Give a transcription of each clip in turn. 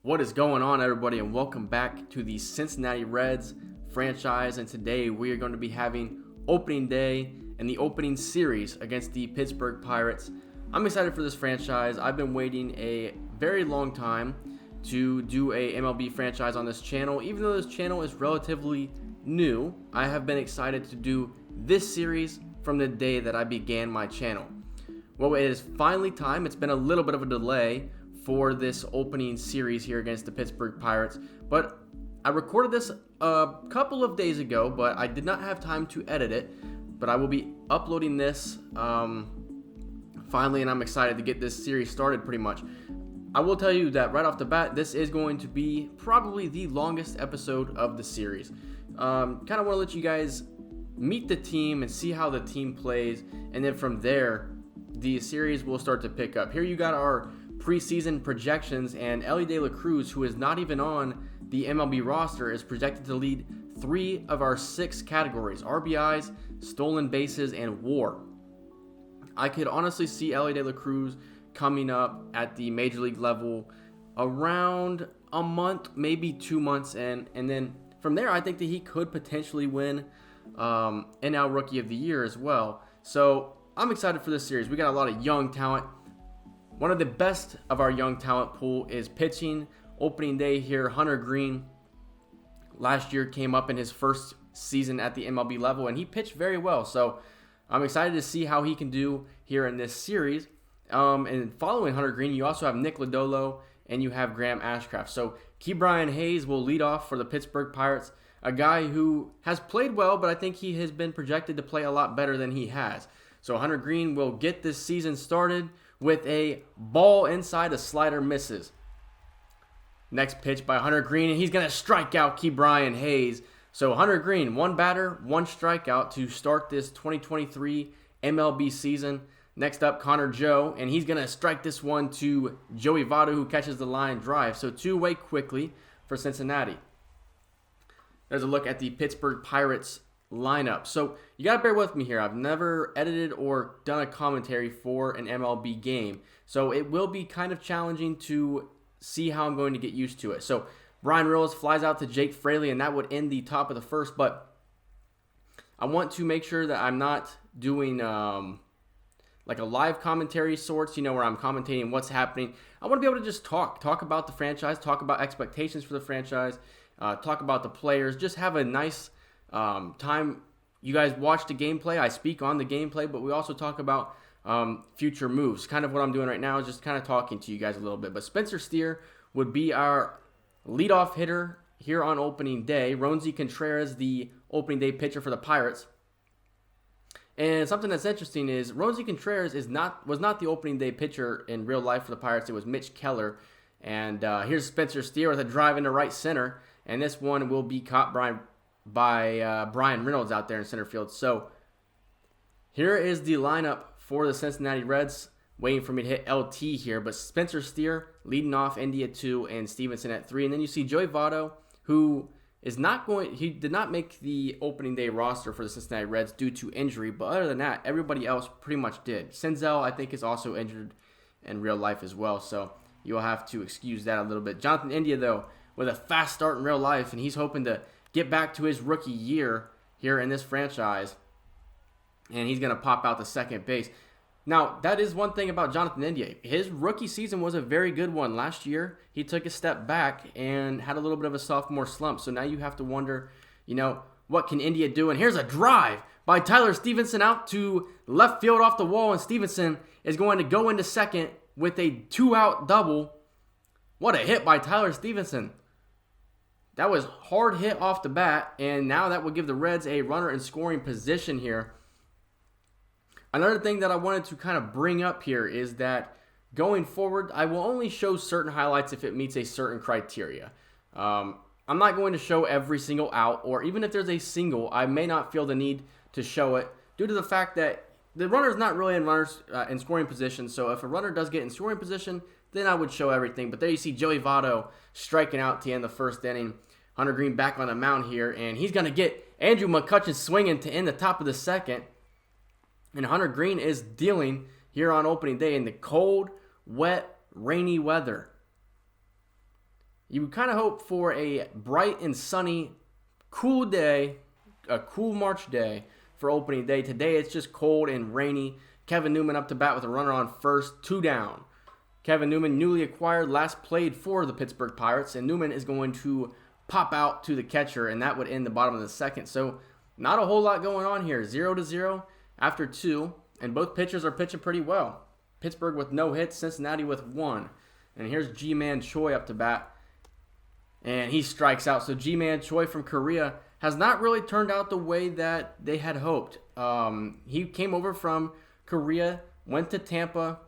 What is going on, everybody, and welcome back to the Cincinnati Reds franchise. And today we are going to be having opening day and the opening series against the Pittsburgh Pirates. I'm excited for this franchise. I've been waiting a very long time to do a MLB franchise on this channel. Even though this channel is relatively new, I have been excited to do this series from the day that I began my channel. Well, it is finally time. It's been a little bit of a delay for this opening series here against the Pittsburgh Pirates, but I recorded this a couple of days ago, but I did not have time to edit it. But I will be uploading this finally, and I'm excited to get this series started pretty much. I will tell you that right off the bat, this is going to be probably the longest episode of the series. Kind of want to let you guys meet the team and see how the team plays, and then from there, the series will start to pick up. Here you got our preseason projections, and Elly De La Cruz, who is not even on the MLB roster, is projected to lead 3 of our 6 categories: RBIs, stolen bases, and WAR. I could honestly see Elly De La Cruz coming up at the major league level around a month, maybe 2 months in, and then from there I think that he could potentially win NL Rookie of the Year as well. So I'm excited for this series. We got a lot of young talent. One of the best of our young talent pool is pitching. Opening day here, Hunter Greene last year came up in his first season at the MLB level, and he pitched very well. So I'm excited to see how he can do here in this series. And following Hunter Greene, you also have Nick Lodolo and you have Graham Ashcraft. So Ke'Bryan Hayes will lead off for the Pittsburgh Pirates, a guy who has played well, but I think he has been projected to play a lot better than he has. So Hunter Greene will get this season started with a ball inside, a slider misses. Next pitch by Hunter Greene, and he's going to strike out Ke'Bryan Hayes. So Hunter Greene, 1 batter, 1 strikeout to start this 2023 MLB season. Next up, Connor Joe, and he's going to strike this one to Joey Votto, who catches the line drive. So 2-way quickly for Cincinnati. There's a look at the Pittsburgh Pirates lineup. So you got to bear with me here. I've never edited or done a commentary for an MLB game, so it will be kind of challenging to see how I'm going to get used to it. So Brian Reynolds flies out to Jake Fraley, and that would end the top of the first, but I want to make sure that I'm not doing like a live commentary sorts, where I'm commentating what's happening. I want to be able to just talk about the franchise, talk about expectations for the franchise, talk about the players, just have a nice time. You guys watch the gameplay. I speak on the gameplay, but we also talk about future moves. Kind of what I'm doing right now is just kind of talking to you guys a little bit. But Spencer Steer would be our leadoff hitter here on opening day. Roansy Contreras, the opening day pitcher for the Pirates. And something that's interesting is Roansy Contreras was not the opening day pitcher in real life for the Pirates. It was Mitch Keller. And here's Spencer Steer with a drive into right center. And this one will be caught by Brian Reynolds out there in center field. So here is the lineup for the Cincinnati Reds. Waiting for me to hit LT here, but Spencer Steer leading off, Indy at 2 and Stevenson at 3. And then you see Joey Votto, who he did not make the opening day roster for the Cincinnati Reds due to injury, but other than that, everybody else pretty much did. Senzel, I think, is also injured in real life as well, so you'll have to excuse that a little bit. Jonathan India, though, with a fast start in real life, and he's hoping to get back to his rookie year here in this franchise, and he's going to pop out to second base. Now, that is one thing about Jonathan India. His rookie season was a very good one. Last year, he took a step back and had a little bit of a sophomore slump. So now you have to wonder, what can India do? And here's a drive by Tyler Stevenson out to left field off the wall, and Stevenson is going to go into second with a 2-out double. What a hit by Tyler Stevenson. That was hard hit off the bat, and now that will give the Reds a runner in scoring position here. Another thing that I wanted to kind of bring up here is that going forward, I will only show certain highlights if it meets a certain criteria. I'm not going to show every single out, or even if there's a single, I may not feel the need to show it due to the fact that the runner is not really in scoring position. So if a runner does get in scoring position, then I would show everything. But there you see Joey Votto striking out to end the first inning. Hunter Greene back on the mound here, and he's going to get Andrew McCutchen swinging to end the top of the second. And Hunter Greene is dealing here on opening day in the cold, wet, rainy weather. You kind of hope for a bright and sunny, cool day, a cool March day for opening day. Today it's just cold and rainy. Kevin Newman up to bat with a runner on first, 2 down. Kevin Newman, newly acquired, last played for the Pittsburgh Pirates, and Newman is going to pop out to the catcher, and that would end the bottom of the second. So not a whole lot going on here. 0-0 after 2, and both pitchers are pitching pretty well. Pittsburgh with no hits, Cincinnati with 1. And here's Ji-Man Choi up to bat, and he strikes out. So Ji-Man Choi from Korea has not really turned out the way that they had hoped. He came over from Korea, went to Tampa,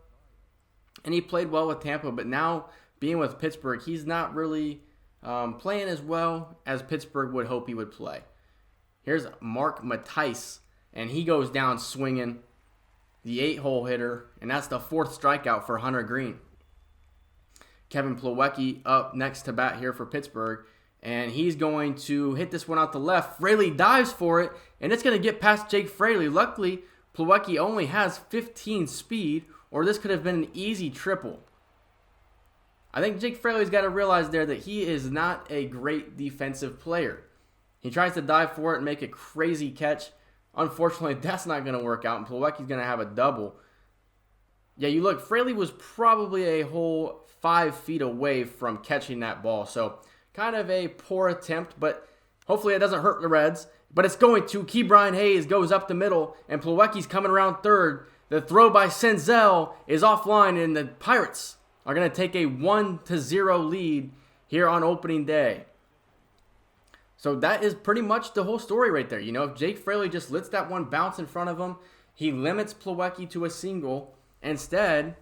and he played well with Tampa, but now being with Pittsburgh, he's not really playing as well as Pittsburgh would hope he would play. Here's Mark Matisse, and he goes down swinging, the 8-hole hitter, and that's the 4th strikeout for Hunter Green. Kevin Plawecki up next to bat here for Pittsburgh, and he's going to hit this one out the left. Fraley dives for it, and it's going to get past Jake Fraley. Luckily, Plawecki only has 15 speed, or this could have been an easy triple. I think Jake Fraley's got to realize there that he is not a great defensive player. He tries to dive for it and make a crazy catch. Unfortunately, that's not going to work out, and Plawecki's going to have a double. Yeah, you look, Fraley was probably a whole 5 feet away from catching that ball, so kind of a poor attempt, but hopefully it doesn't hurt the Reds. But it's going to. Ke'Bryan Hayes goes up the middle, and Plawecki's coming around third. The throw by Senzel is offline, and the Pirates are going to take a 1-0 lead here on opening day. So that is pretty much the whole story right there. You know, if Jake Fraley just lets that one bounce in front of him, he limits Plawecki to a single. Instead,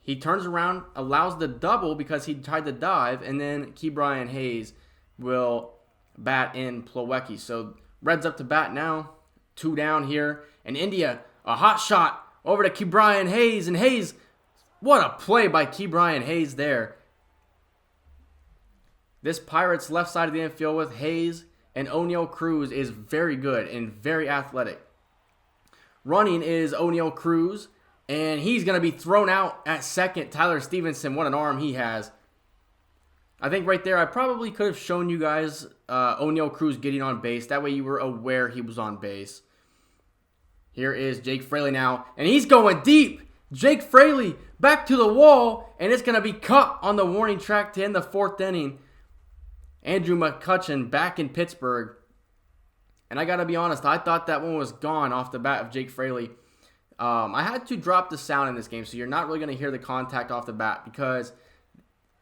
he turns around, allows the double because he tried to dive, and then Ke'Bryan Hayes will bat in Plawecki. So Reds up to bat now, 2 down here. And India, a hot shot over to Ke'Bryan Hayes. And Hayes, what a play by Ke'Bryan Hayes there. This Pirates left side of the infield with Hayes and O'Neal Cruz is very good and very athletic. Running is O'Neal Cruz, and he's going to be thrown out at second. Tyler Stevenson, what an arm he has. I think right there I probably could have shown you guys O'Neal Cruz getting on base. That way you were aware he was on base. Here is Jake Fraley now, and he's going deep. Jake Fraley back to the wall, and it's going to be cut on the warning track to end the 4th inning. Andrew McCutchen back in Pittsburgh. And I got to be honest, I thought that one was gone off the bat of Jake Fraley. I had to drop the sound in this game, so you're not really going to hear the contact off the bat because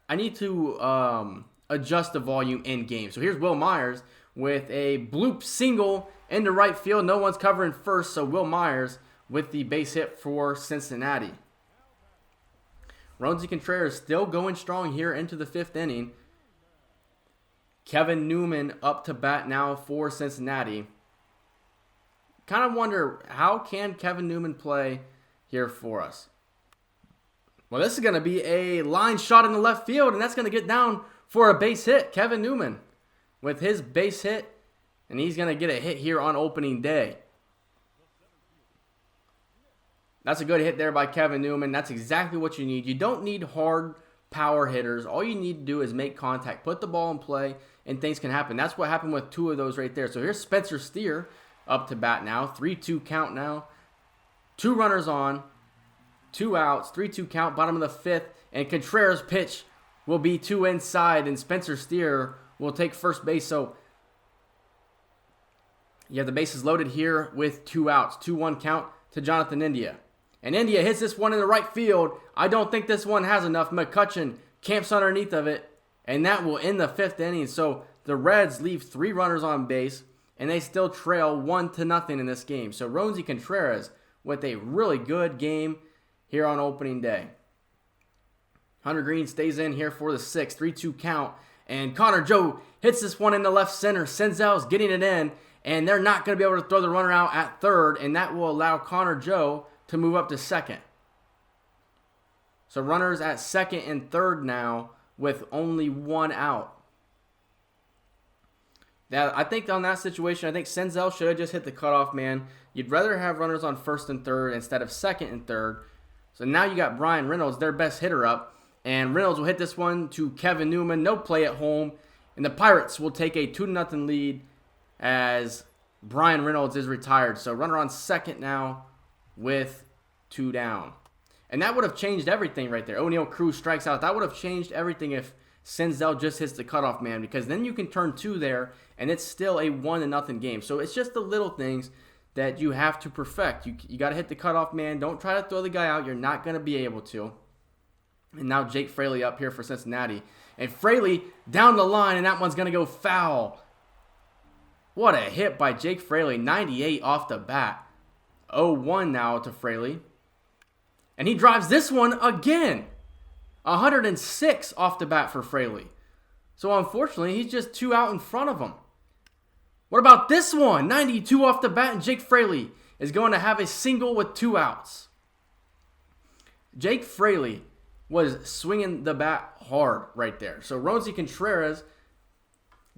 I need to adjust the volume in game. So here's Will Myers with a bloop single into right field. No one's covering first, so Will Myers with the base hit for Cincinnati. Roansy Contreras still going strong here into the 5th inning. Kevin Newman up to bat now for Cincinnati. Kind of wonder, how can Kevin Newman play here for us? Well, this is going to be a line shot in the left field, and that's going to get down for a base hit. Kevin Newman with his base hit, and he's going to get a hit here on opening day. That's a good hit there by Kevin Newman. That's exactly what you need. You don't need hard power hitters. All you need to do is make contact, put the ball in play, and things can happen. That's what happened with 2 of those right there. So here's Spencer Steer up to bat now. 3-2 count now. 2 runners on. 2 outs. 3-2 count. Bottom of the 5th. And Contreras' pitch will be 2 inside. And Spencer Steer will take first base. So you have the bases loaded here with 2 outs. 2-1 count to Jonathan India. And India hits this one in the right field. I don't think this one has enough. McCutchen camps underneath of it. And that will end the 5th inning. So the Reds leave 3 runners on base. And they still trail 1-0 in this game. So Roansy Contreras with a really good game here on opening day. Hunter Green stays in here for the 6th. 3-2 count. And Connor Joe hits this one in the left center. Senzel's getting it in. And they're not going to be able to throw the runner out at 3rd. And that will allow Connor Joe to move up to 2nd. So runners at 2nd and 3rd now with only 1 out. Now, I think on that situation, I think Senzel should have just hit the cutoff man. You'd rather have runners on 1st and 3rd instead of 2nd and 3rd. So now you got Brian Reynolds, their best hitter, up. And Reynolds will hit this one to Kevin Newman. No play at home. And the Pirates will take a 2-0 lead as Brian Reynolds is retired. So runner on second now with 2 down. And that would have changed everything right there. O'Neal Cruz strikes out. That would have changed everything if Senzel just hits the cutoff man, because then you can turn 2 there and it's still a 1-0 game. So it's just the little things that you have to perfect. You got to hit the cutoff man. Don't try to throw the guy out. You're not going to be able to. And now Jake Fraley up here for Cincinnati. And Fraley down the line, and that one's going to go foul. What a hit by Jake Fraley. 98 off the bat. 0-1 now to Fraley. And he drives this one again. 106 off the bat for Fraley. So unfortunately, he's just 2 out in front of him. What about this one? 92 off the bat, and Jake Fraley is going to have a single with 2 outs. Jake Fraley was swinging the bat hard right there. So Roansy Contreras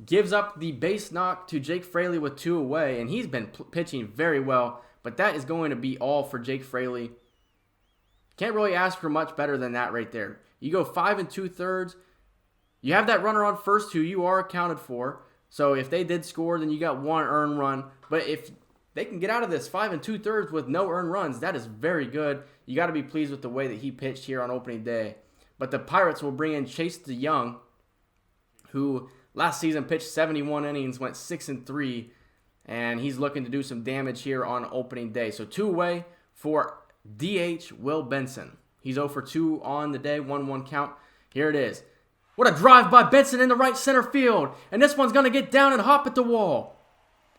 gives up the base knock to Jake Fraley with 2 away, and he's been pitching very well. But that is going to be all for Jake Fraley. Can't really ask for much better than that right there. You go 5 2/3. You have that runner on first who you are accounted for. So if they did score, then you got 1 earned run. But if they can get out of this 5 2/3 with no earned runs, that is very good. You got to be pleased with the way that he pitched here on opening day. But the Pirates will bring in Chase DeYoung, who last season pitched 71 innings, went 6-3, and he's looking to do some damage here on opening day. So 2 away for DH Will Benson. He's 0 for 2 on the day, 1-1 count. Here it is. What a drive by Benson in the right center field. And this one's going to get down and hop at the wall.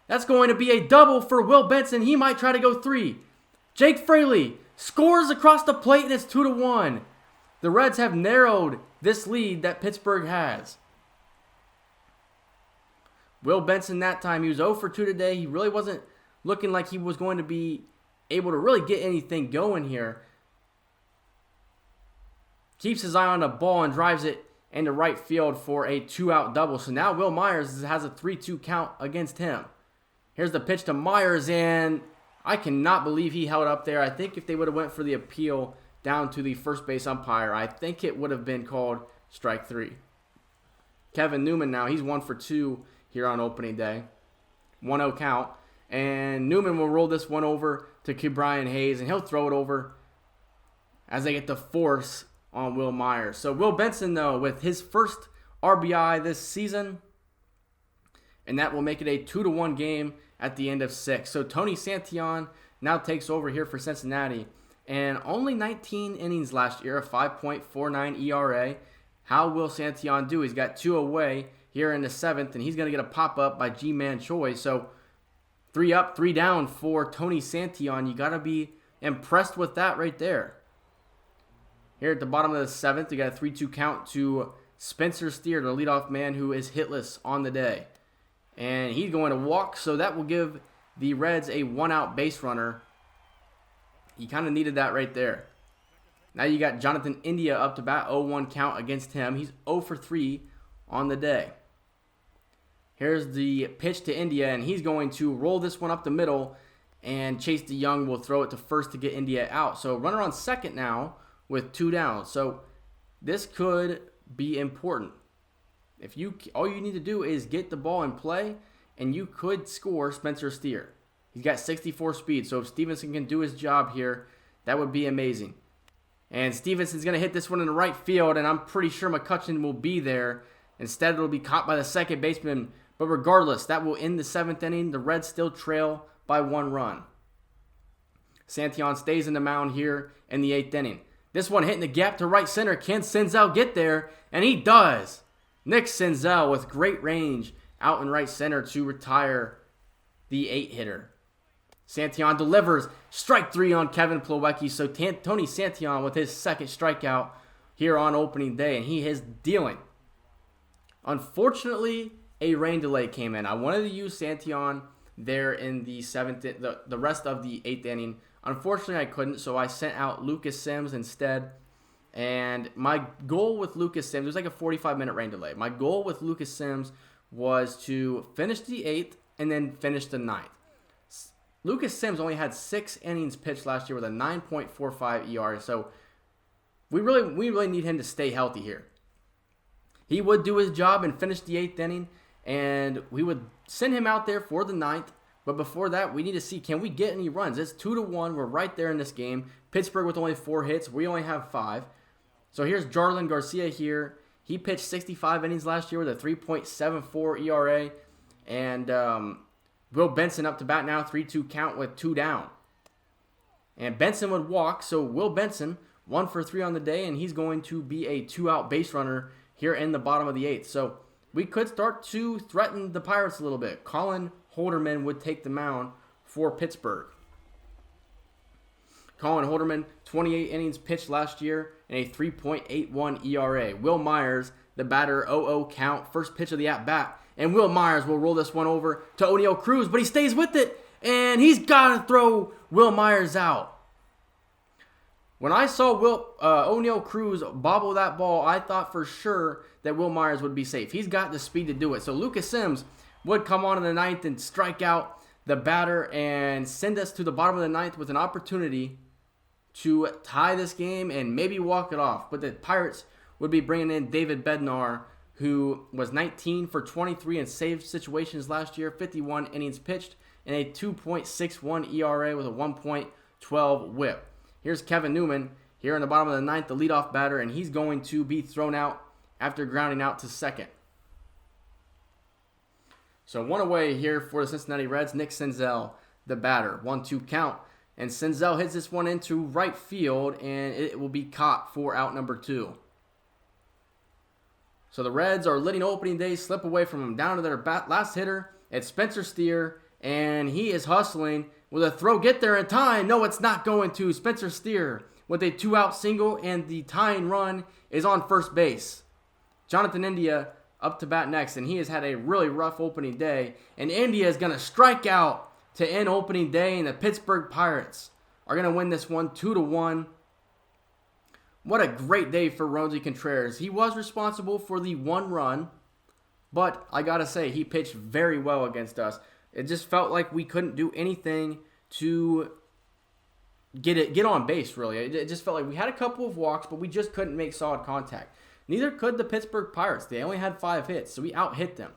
That's going to be a double for Will Benson. He might try to go 3. Jake Fraley scores across the plate, and it's 2-1. The Reds have narrowed this lead that Pittsburgh has. Will Benson that time, he was 0 for 2 today. He really wasn't looking like he was going to be able to really get anything going here. Keeps his eye on the ball and drives it into right field for a 2-out double. So now Will Myers has a 3-2 count against him. Here's the pitch to Myers, and I cannot believe he held up there. I think if they would have went for the appeal down to the first base umpire, I think it would have been called strike 3. Kevin Newman now, he's 1 for 2 here on opening day. 1-0 count. And Newman will roll this one over to Ke'Bryan Hayes, and he'll throw it over as they get the force on Will Myers. So Will Benson, though, with his first RBI this season, and that will make it a 2-1 game at the end of 6. So Tony Santillan now takes over here for Cincinnati, and only 19 innings last year, a 5.49 ERA. How will Santillan do? He's got 2 away here in the 7th, and he's going to get a pop-up by G-Man Choi. So 3 up, 3 down for Tony Santillan. You got to be impressed with that right there. Here at the bottom of the 7th, you got a 3-2 count to Spencer Steer, the leadoff man who is hitless on the day. And he's going to walk, so that will give the Reds a 1-out base runner. He kind of needed that right there. Now you got Jonathan India up to bat, 0-1 count against him. He's 0 for 3 on the day. Here's the pitch to India, and he's going to roll this one up the middle, and Chase DeYoung will throw it to first to get India out. So runner on second now with 2 down. So this could be important. All you need to do is get the ball in play, and you could score Spencer Steer. He's got 64 speed, so if Stevenson can do his job here, that would be amazing. And Stevenson's going to hit this one in the right field, and I'm pretty sure McCutcheon will be there. Instead, it'll be caught by the second baseman. But regardless, that will end the 7th inning. The Reds still trail by 1 run. Santillan stays in the mound here in the 8th inning. This one hitting the gap to right center. Can Senzel get there? And he does. Nick Senzel with great range out in right center to retire the 8-hitter. Santillan delivers strike 3 on Kevin Plawecki. So Tony Santillan with his 2nd strikeout here on opening day, and he is dealing. Unfortunately, a rain delay came in. I wanted to use Santillan there in the 7th, the rest of the 8th inning. Unfortunately, I couldn't, so I sent out Lucas Sims instead. And my goal with Lucas Sims, it was like a 45-minute rain delay. My goal with Lucas Sims was to finish the 8th and then finish the 9th. Lucas Sims only had 6 innings pitched last year with a 9.45 ERA, so we really need him to stay healthy here. He would do his job and finish the 8th inning, and we would send him out there for the 9th. But before that, we need to see, can we get any runs? It's 2-1. We're right there in this game. Pittsburgh with only 4 hits. We only have 5. So here's Jarlin Garcia here. He pitched 65 innings last year with a 3.74 ERA. And Will Benson up to bat now, 3-2 count with 2 down. And Benson would walk, so Will Benson, 1 for 3 on the day, and he's going to be a 2-out base runner here in the bottom of the 8th. So we could start to threaten the Pirates a little bit. Colin Holderman would take the mound for Pittsburgh. Colin Holderman, 28 innings pitched last year and a 3.81 ERA. Will Myers, the batter, 0-0 count, first pitch of the at-bat. And Will Myers will roll this one over to Oneil Cruz, but he stays with it, and he's got to throw Will Myers out. When I saw Oneil Cruz bobble that ball, I thought for sure that Will Myers would be safe. He's got the speed to do it. So Lucas Sims would come on in the 9th and strike out the batter and send us to the bottom of the 9th with an opportunity to tie this game and maybe walk it off. But the Pirates would be bringing in David Bednar, who was 19 for 23 in save situations last year, 51 innings pitched, and a 2.61 ERA with a 1.12 whip. Here's Kevin Newman here in the bottom of the 9th, the leadoff batter, and he's going to be thrown out after grounding out to second. So 1 away here for the Cincinnati Reds. Nick Senzel, the batter, 1-2 count. And Senzel hits this one into right field, and it will be caught for out number 2. So the Reds are letting opening day slip away from them. Down to their last hitter, it's Spencer Steer, and he is hustling with a throw. Get there in time. No, it's not going to. Spencer Steer with a 2-out single, and the tying run is on first base. Jonathan India up to bat next, and he has had a really rough opening day. And India is going to strike out to end opening day, and the Pittsburgh Pirates are going to win this one 2-1. What a great day for Roansy Contreras. He was responsible for the 1 run, but I got to say, he pitched very well against us. It just felt like we couldn't do anything to get on base, really. It just felt like we had a couple of walks, but we just couldn't make solid contact. Neither could the Pittsburgh Pirates. They only had 5 hits, so we out-hit them.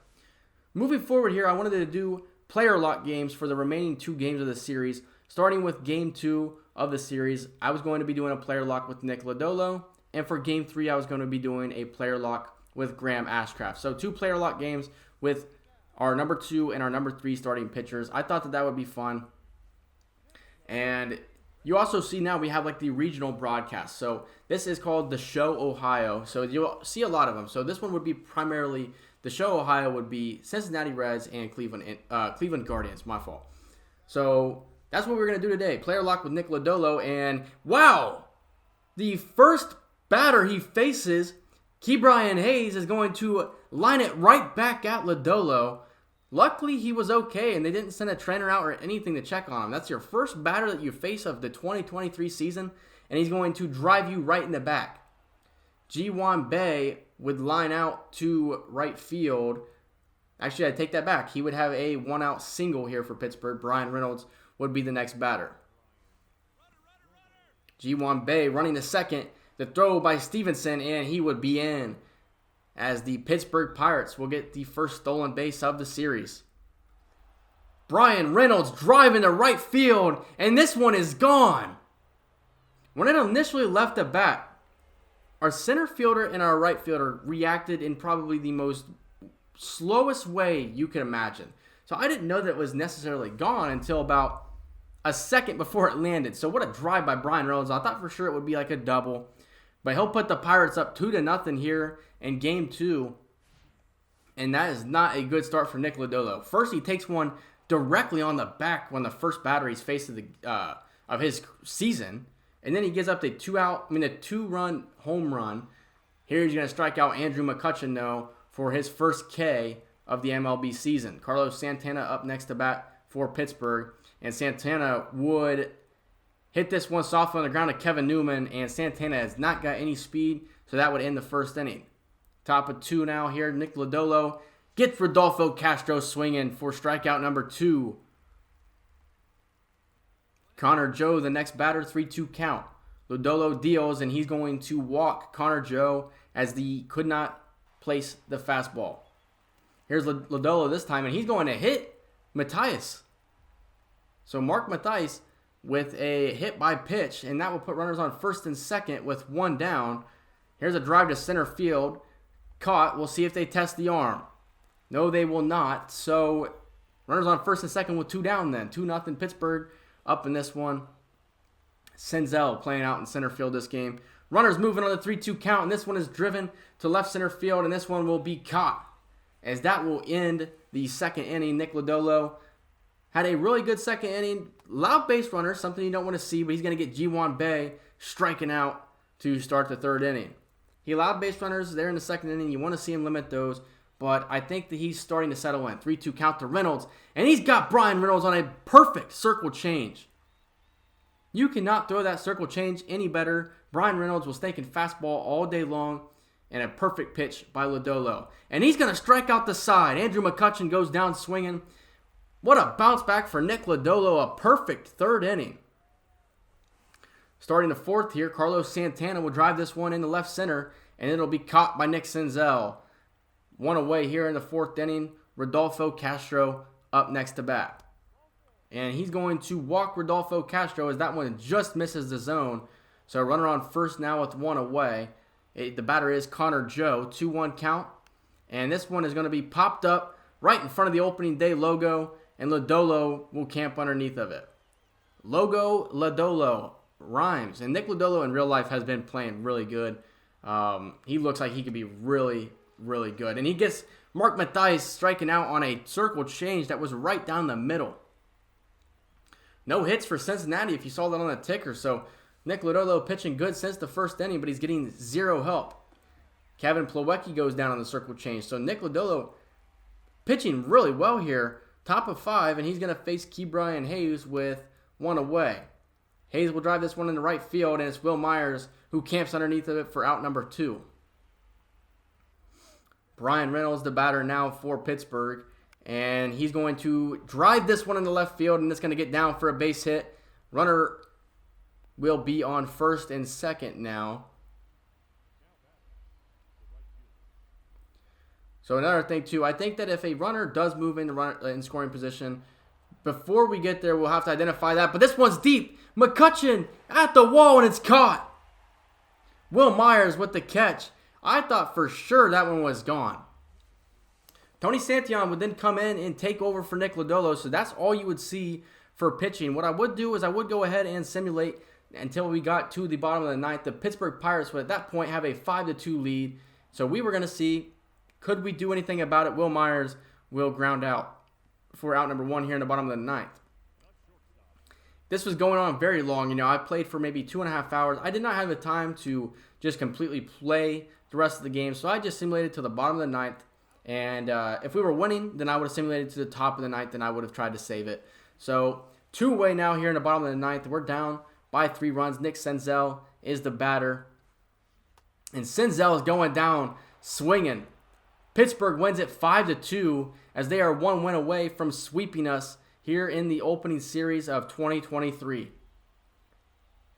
Moving forward here, I wanted to do player lock games for the remaining 2 games of the series. Starting with Game 2 of the series, I was going to be doing a player lock with Nick Lodolo. And for Game 3, I was going to be doing a player lock with Graham Ashcraft. So 2 player lock games with our number 2 and our number 3 starting pitchers. I thought that would be fun. And you also see now we have like the regional broadcast. So this is called The Show Ohio. So you'll see a lot of them. So this one would be primarily, The Show Ohio would be Cincinnati Reds and Cleveland Guardians. My fault. So that's what we're going to do today. Player lock with Nick Lodolo. And wow, the first batter he faces, Ke'Bryan Hayes, is going to line it right back at Lodolo. Luckily, he was okay, and they didn't send a trainer out or anything to check on him. That's your first batter that you face of the 2023 season, and he's going to drive you right in the back. Ji-Hwan Bae would line out to right field. Actually, I take that back. He would have a 1-out single here for Pittsburgh. Brian Reynolds would be the next batter. Ji-Hwan Bae running to second. The throw by Stevenson, and he would be in, as the Pittsburgh Pirates will get the first stolen base of the series. Brian Reynolds driving to right field, and this one is gone. When it initially left the bat, our center fielder and our right fielder reacted in probably the most slowest way you can imagine. So I didn't know that it was necessarily gone until about a second before it landed. So what a drive by Brian Reynolds. I thought for sure it would be like a double. But he'll put the Pirates up 2-0 here in Game 2. And that is not a good start for Nick Lodolo. First, he takes one directly on the back when the first batter he's faced of his season. And then he gives up a 2-run home run. Here he's going to strike out Andrew McCutchen, though, for his first K of the MLB season. Carlos Santana up next to bat for Pittsburgh. And Santana would hit this one softly on the ground to Kevin Newman, and Santana has not got any speed, so that would end the first inning. Top of 2 now here. Nick Lodolo gets Rodolfo Castro swinging for strikeout number 2. Connor Joe, the next batter, 3-2 count. Lodolo deals, and he's going to walk Connor Joe as he could not place the fastball. Here's Lodolo this time, and he's going to hit Matthias. So Mark Matthias with a hit by pitch, and that will put runners on first and second with one down. Here's a drive to center field. Caught. We'll see if they test the arm. No, they will not. So runners on first and second with two down then. 2-0 Pittsburgh up in this one. Senzel playing out in center field this game. Runners moving on the 3-2 count, and this one is driven to left center field, and this one will be caught. As that will end the second inning. Nick Lodolo had a really good second inning. Loud base runner, something you don't want to see, but he's going to get Ji-Hwan Bae striking out to start the third inning. He allowed base runners there in the second inning. You want to see him limit those, but I think that he's starting to settle in. 3-2 count to Reynolds, and he's got Brian Reynolds on a perfect circle change. You cannot throw that circle change any better. Brian Reynolds was thinking fastball all day long, and a perfect pitch by Lodolo. And he's going to strike out the side. Andrew McCutchen goes down swinging. What a bounce back for Nick Lodolo. A perfect third inning. Starting the fourth here, Carlos Santana will drive this one into left center, and it'll be caught by Nick Senzel. One away here in the fourth inning. Rodolfo Castro up next to bat. And he's going to walk Rodolfo Castro as that one just misses the zone. So runner on first now with one away. The batter is Connor Joe. 2-1 count. And this one is going to be popped up right in front of the opening day logo. And Lodolo will camp underneath of it. Logo Lodolo rhymes. And Nick Lodolo in real life has been playing really good. He looks like he could be really, really good. And he gets Mark Matthias striking out on a circle change that was right down the middle. No hits for Cincinnati if you saw that on the ticker. So Nick Lodolo pitching good since the first inning, but he's getting zero help. Kevin Plawecki goes down on the circle change. So Nick Lodolo pitching really well here. Top of 5, and he's going to face Ke'Bryan Hayes with one away. Hayes will drive this one into right field, and it's Will Myers who camps underneath of it for out number 2. Brian Reynolds, the batter now for Pittsburgh, and he's going to drive this one into left field, and it's going to get down for a base hit. Runner will be on first and second now. So another thing, too, I think that if a runner does move in scoring position, before we get there, we'll have to identify that. But this one's deep. McCutchen at the wall, and it's caught. Will Myers with the catch. I thought for sure that one was gone. Tony Santillan would then come in and take over for Nick Lodolo, so that's all you would see for pitching. What I would do is I would go ahead and simulate until we got to the bottom of the ninth. The Pittsburgh Pirates would at that point have a 5-2 lead. So we were going to see, could we do anything about it? Will Myers will ground out for out number 1 here in the bottom of the ninth. This was going on very long. I played for maybe 2.5 hours. I did not have the time to just completely play the rest of the game, so I just simulated to the bottom of the ninth. And if we were winning, then I would have simulated to the top of the ninth, and I would have tried to save it. So 2 away now here in the bottom of the ninth. We're down by 3 runs. Nick Senzel is the batter. And Senzel is going down swinging. Pittsburgh wins it 5-2 as they are 1 win away from sweeping us here in the opening series of 2023.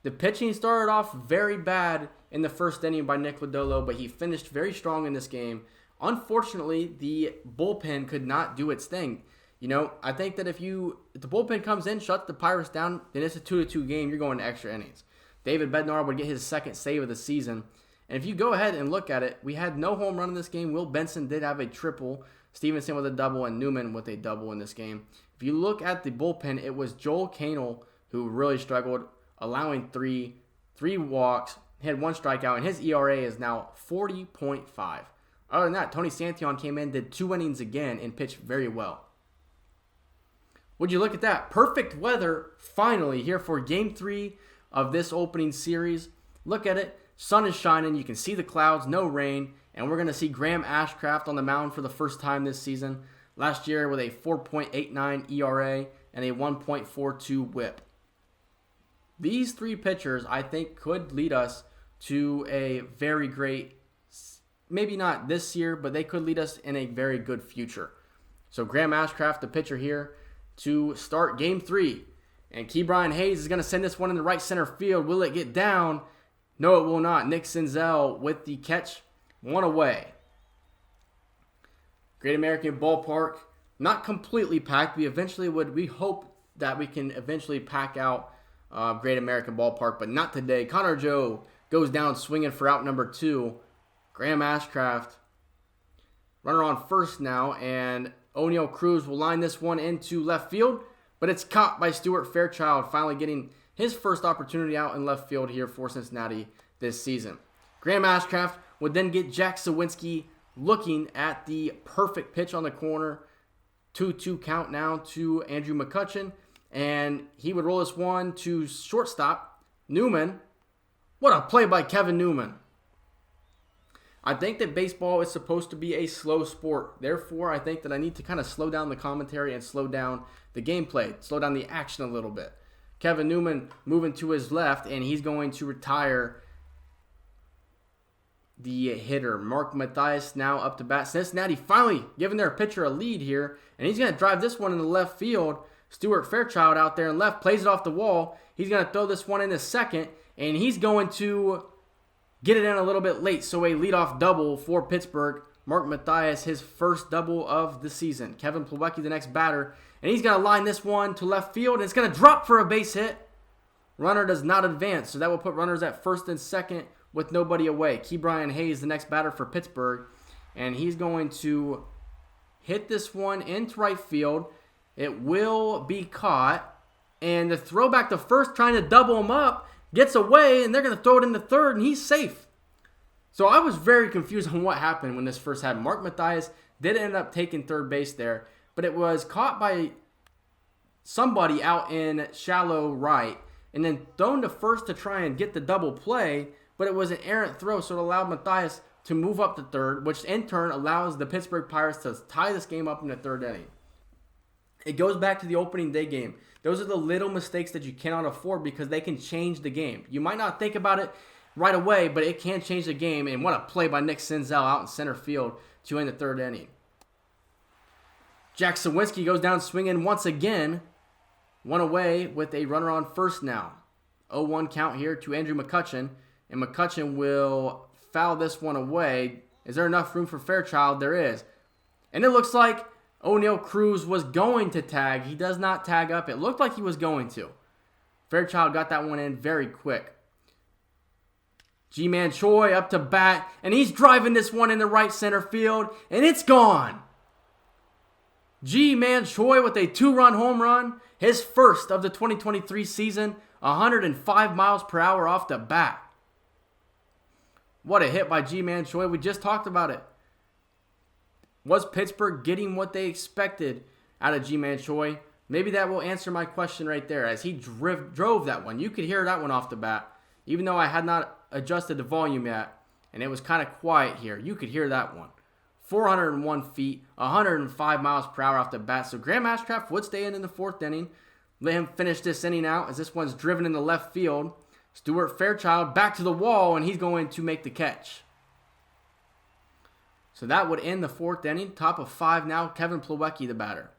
The pitching started off very bad in the first inning by Nick Lodolo, but he finished very strong in this game. Unfortunately, the bullpen could not do its thing. I think that if the bullpen comes in, shuts the Pirates down, then it's a 2-2 game. You're going to extra innings. David Bednar would get his second save of the season. And if you go ahead and look at it, we had no home run in this game. Will Benson did have a triple, Stevenson with a double, and Newman with a double in this game. If you look at the bullpen, it was Joel Canel who really struggled, allowing three walks, had 1 strikeout, and his ERA is now 40.5. Other than that, Tony Santillan came in, did 2 innings again, and pitched very well. Would you look at that? Perfect weather, finally, here for Game 3 of this opening series. Look at it. Sun is shining. You can see the clouds, no rain. And we're going to see Graham Ashcraft on the mound for the first time this season. Last year with a 4.89 ERA and a 1.42 whip. These 3 pitchers, I think, could lead us to a very great, maybe not this year, but they could lead us in a very good future. So Graham Ashcraft, the pitcher here, to start Game 3. And Ke'Bryan Hayes is going to send this one in the right center field. Will it get down? No, it will not. Nick Senzel with the catch. One away. Great American Ballpark. Not completely packed. We hope that we can eventually pack out Great American Ballpark, but not today. Connor Joe goes down swinging for out number 2. Graham Ashcraft, runner on first now, and Oneil Cruz will line this one into left field, but it's caught by Stuart Fairchild, finally getting his first opportunity out in left field here for Cincinnati this season. Graham Ashcraft would then get Jack Sawinski looking at the perfect pitch on the corner. 2-2 count now to Andrew McCutchen, and he would roll this one to shortstop. Newman. What a play by Kevin Newman. I think that baseball is supposed to be a slow sport. Therefore, I think that I need to kind of slow down the commentary and slow down the gameplay, slow down the action a little bit. Kevin Newman moving to his left, and he's going to retire the hitter. Mark Mathias now up to bat. Cincinnati finally giving their pitcher a lead here, and he's going to drive this one in the left field. Stuart Fairchild out there in left plays it off the wall. He's going to throw this one in the second, and he's going to get it in a little bit late, so a leadoff double for Pittsburgh. Mark Mathias, his first double of the season. Kevin Plawecki, the next batter, and he's going to line this one to left field, and it's going to drop for a base hit. Runner does not advance, so that will put runners at first and second with nobody away. Ke'Bryan Hayes, the next batter for Pittsburgh, and he's going to hit this one into right field. It will be caught, and the throwback to first trying to double him up gets away, and they're going to throw it into third, and he's safe. So I was very confused on what happened when this first happened. Mark Mathias did end up taking third base there, but it was caught by somebody out in shallow right, and then thrown to first to try and get the double play, but it was an errant throw, so it allowed Mathias to move up to third, which in turn allows the Pittsburgh Pirates to tie this game up in the third inning. It goes back to the opening day game. Those are the little mistakes that you cannot afford because they can change the game. You might not think about it right away, but it can change the game, and what a play by Nick Senzel out in center field to end the third inning. Jack Sawinski goes down swinging once again. One away with a runner on first now. 0-1 count here to Andrew McCutchen, and McCutchen will foul this one away. Is there enough room for Fairchild? There is. And it looks like Oneil Cruz was going to tag. He does not tag up. It looked like he was going to. Fairchild got that one in very quick. G-Man Choi up to bat, and he's driving this one in the right center field, and it's gone. G-Man Choi with a 2-run home run, his first of the 2023 season, 105 miles per hour off the bat. What a hit by G-Man Choi. We just talked about it. Was Pittsburgh getting what they expected out of G-Man Choi? Maybe that will answer my question right there as he drove that one. You could hear that one off the bat. Even though I had not adjusted the volume yet, and it was kind of quiet here, you could hear that one. 401 feet, 105 miles per hour off the bat. So Graham Ashcraft would stay in the fourth inning. Let him finish this inning out as this one's driven in the left field. Stuart Fairchild back to the wall, and he's going to make the catch. So that would end the fourth inning. Top of 5 now, Kevin Plawecki, the batter.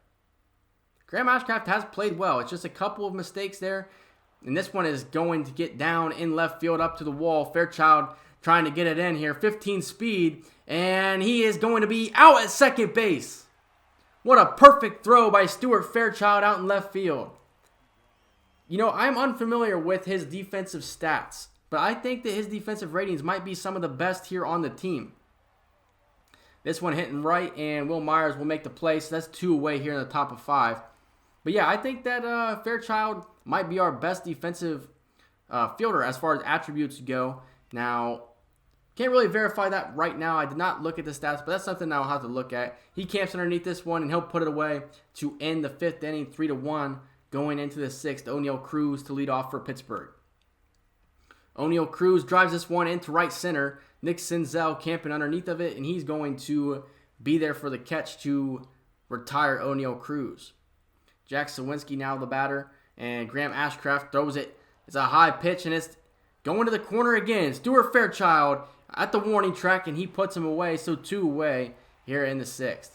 Graham Ashcraft has played well. It's just a couple of mistakes there. And this one is going to get down in left field up to the wall. Fairchild trying to get it in here. 15 speed. And he is going to be out at second base. What a perfect throw by Stuart Fairchild out in left field. You know, I'm unfamiliar with his defensive stats, but I think that his defensive ratings might be some of the best here on the team. This one hitting right, and Will Myers will make the play, so that's 2 away here in the top of 5. But yeah, I think that Fairchild might be our best defensive fielder as far as attributes go. Now, can't really verify that right now. I did not look at the stats, but that's something I'll have to look at. He camps underneath this one, and he'll put it away to end the 5th inning, 3-1, going into the 6th. Oneil Cruz to lead off for Pittsburgh. Oneil Cruz drives this one into right center. Nick Senzel camping underneath of it, and he's going to be there for the catch to retire Oneil Cruz. Jack Sawinski now the batter, and Graham Ashcraft throws it. It's a high pitch, and it's going to the corner again. Stuart Fairchild at the warning track, and he puts him away, so 2 away here in the 6th.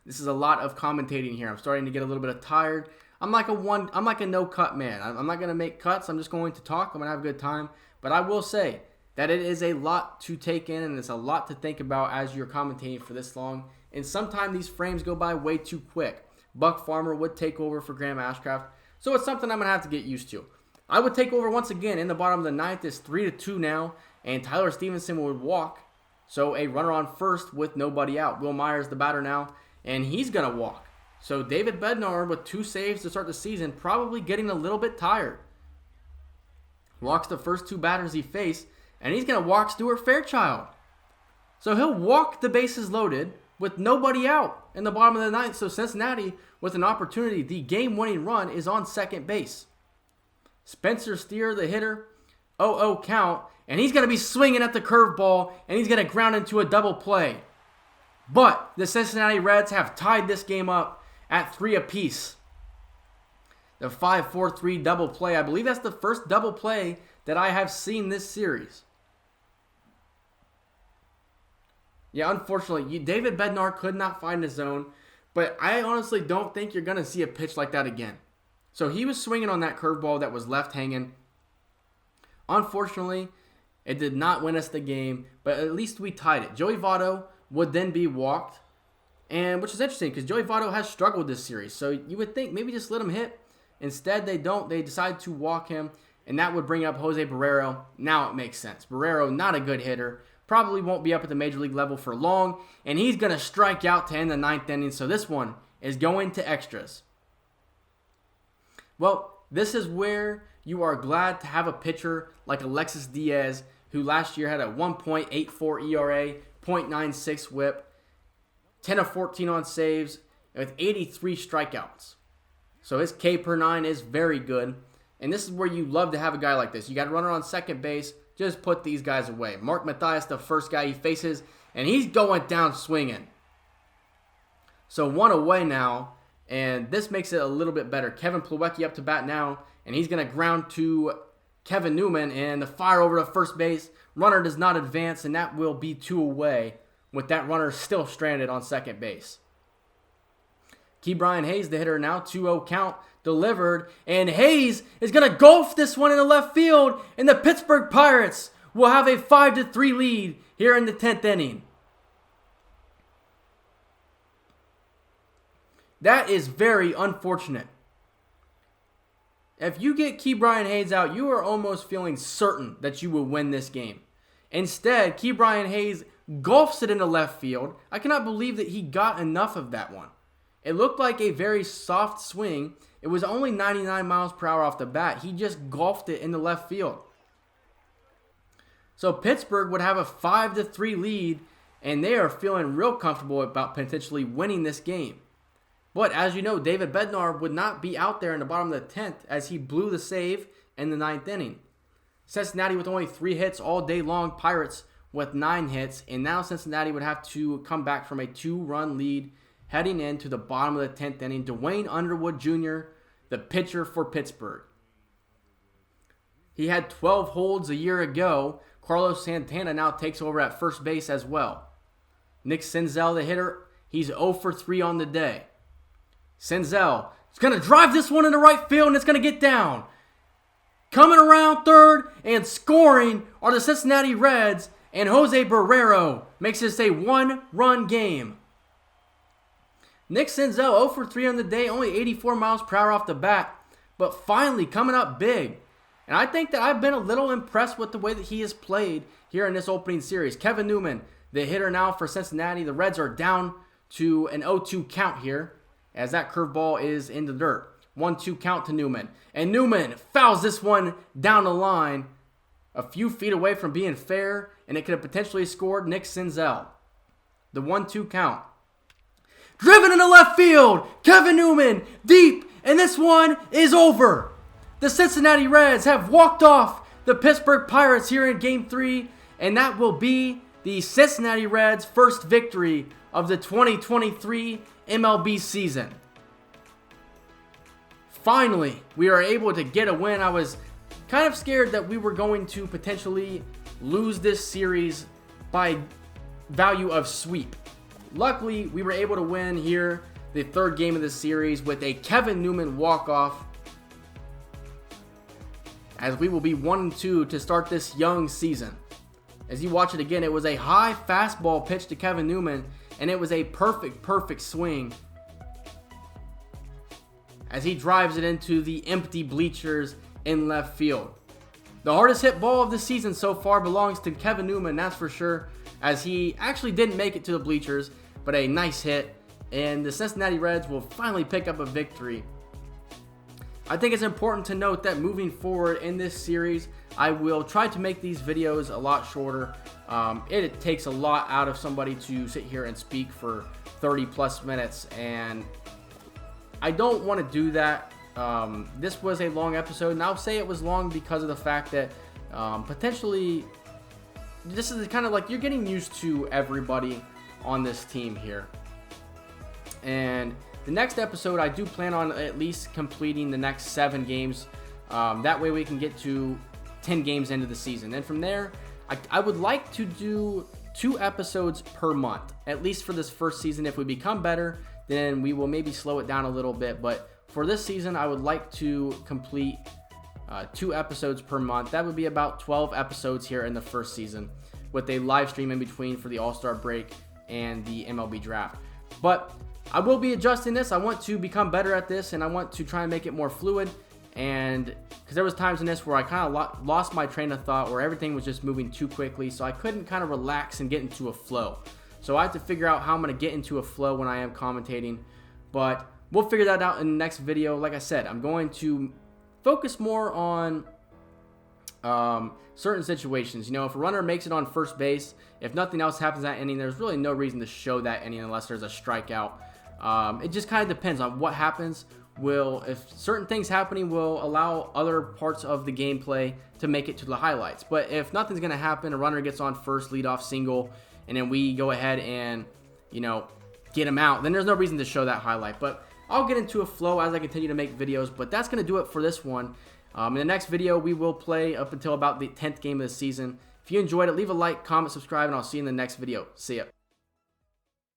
This is a lot of commentating here. I'm starting to get a little bit tired. I'm like a no cut man. I'm not going to make cuts. I'm just going to talk. I'm going to have a good time. But I will say that it is a lot to take in and it's a lot to think about as you're commentating for this long. And sometimes these frames go by way too quick. Buck Farmer would take over for Graham Ashcraft. So it's something I'm going to have to get used to. I would take over once again in the bottom of the ninth. It's 3-2 now. And Tyler Stevenson would walk. So a runner on first with nobody out. Will Myers the batter now. And he's going to walk. So David Bednar with 2 saves to start the season, probably getting a little bit tired. Walks the first 2 batters he faced, and he's going to walk Stuart Fairchild. So he'll walk the bases loaded with nobody out in the bottom of the ninth. So Cincinnati, with an opportunity, the game-winning run is on second base. Spencer Steer, the hitter, 0-0 count, and he's going to be swinging at the curveball, and he's going to ground into a double play. But the Cincinnati Reds have tied this game up at 3 apiece. The 5-4-3 double play. I believe that's the first double play that I have seen this series. Yeah, unfortunately, David Bednar could not find his zone, but I honestly don't think you're going to see a pitch like that again. So he was swinging on that curveball that was left hanging. Unfortunately, it did not win us the game, but at least we tied it. Joey Votto would then be walked. And which is interesting because Joey Votto has struggled this series. So you would think maybe just let him hit. Instead, they don't. They decide to walk him. And that would bring up Jose Barrero. Now it makes sense. Barrero, not a good hitter. Probably won't be up at the major league level for long. And he's going to strike out to end the 9th inning. So this one is going to extras. Well, this is where you are glad to have a pitcher like Alexis Diaz, who last year had a 1.84 ERA, 0.96 whip. 10 of 14 on saves with 83 strikeouts. So his K per 9 is very good. And this is where you love to have a guy like this. You got a runner on second base. Just put these guys away. Mark Mathias, the first guy he faces, and he's going down swinging. So 1 away now, and this makes it a little bit better. Kevin Plawecki up to bat now, and he's going to ground to Kevin Newman, and the fire over to first base. Runner does not advance, and that will be 2 away. With that runner still stranded on second base. Ke'Bryan Hayes, the hitter now, 2-0 count, delivered, and Hayes is going to golf this one in the left field, and the Pittsburgh Pirates will have a 5-3 lead here in the 10th inning. That is very unfortunate. If you get Ke'Bryan Hayes out, you are almost feeling certain that you will win this game. Instead, Ke'Bryan Hayes golfs it into left field. I cannot believe that he got enough of that one. It looked like a very soft swing. It was only 99 miles per hour off the bat. He just golfed it into left field. So Pittsburgh would have a 5-3 lead, and they are feeling real comfortable about potentially winning this game. But as you know, David Bednar would not be out there in the bottom of the 10th as he blew the save in the 9th inning. Cincinnati with only 3 hits all day long. Pirates with 9 hits, and now Cincinnati would have to come back from a 2-run lead heading into the bottom of the 10th inning. Dwayne Underwood Jr., the pitcher for Pittsburgh. He had 12 holds a year ago. Carlos Santana now takes over at first base as well. Nick Senzel, the hitter, he's 0 for 3 on the day. Senzel is going to drive this one into right field, and it's going to get down. Coming around third and scoring are the Cincinnati Reds, and Jose Barrero makes this a 1-run game. Nick Senzel 0 for 3 on the day, only 84 miles per hour off the bat, but finally coming up big. And I think that I've been a little impressed with the way that he has played here in this opening series. Kevin Newman, the hitter now for Cincinnati. The Reds are down to an 0-2 count here as that curveball is in the dirt. 1-2 count to Newman. And Newman fouls this one down the line a few feet away from being fair, and it could have potentially scored Nick Senzel. The 1-2 count. Driven into left field. Kevin Newman deep, and this one is over. The Cincinnati Reds have walked off the Pittsburgh Pirates here in Game 3, and that will be the Cincinnati Reds' first victory of the 2023 MLB season. Finally, we are able to get a win. I was kind of scared that we were going to potentially lose this series by value of sweep. Luckily, we were able to win here the third game of the series with a Kevin Newman walk-off, as we will be 1-2 to start this young season. As you watch it again, it was a high fastball pitch to Kevin Newman, and it was a perfect swing as he drives it into the empty bleachers in left field. The hardest hit ball of the season so far belongs to Kevin Newman, that's for sure, as he actually didn't make it to the bleachers, but a nice hit, and the Cincinnati Reds will finally pick up a victory. I think it's important to note that moving forward in this series, I will try to make these videos a lot shorter. It takes a lot out of somebody to sit here and speak for 30 plus minutes, and I don't want to do that. This was a long episode, and I'll say it was long because of the fact that potentially this is kind of like you're getting used to everybody on this team here. And the next episode, I do plan on at least completing the next 7 games. That way we can get to 10 games into the season. And from there, I would like to do 2 episodes per month, at least for this first season. If we become better, then we will maybe slow it down a little bit. But for this season, I would like to complete 2 episodes per month. That would be about 12 episodes here in the first season, with a live stream in between for the All-Star break and the MLB draft. But I will be adjusting this. I want to become better at this, and I want to try and make it more fluid. And because there was times in this where I kind of lost my train of thought, where everything was just moving too quickly, so I couldn't kind of relax and get into a flow. So I have to figure out how I'm going to get into a flow when I am commentating. But we'll figure that out in the next video. Like I said, I'm going to focus more on certain situations. You know, if a runner makes it on first base, if nothing else happens that inning, there's really no reason to show that inning unless there's a strikeout. It just kind of depends on what happens. If certain things happening will allow other parts of the gameplay to make it to the highlights. But if nothing's going to happen, a runner gets on first, leadoff single, and then we go ahead and, you know, get him out, then there's no reason to show that highlight. But I'll get into a flow as I continue to make videos. But that's going to do it for this one. In the next video, we will play up until about the 10th game of the season. If you enjoyed it, leave a like, comment, subscribe, and I'll see you in the next video. See ya.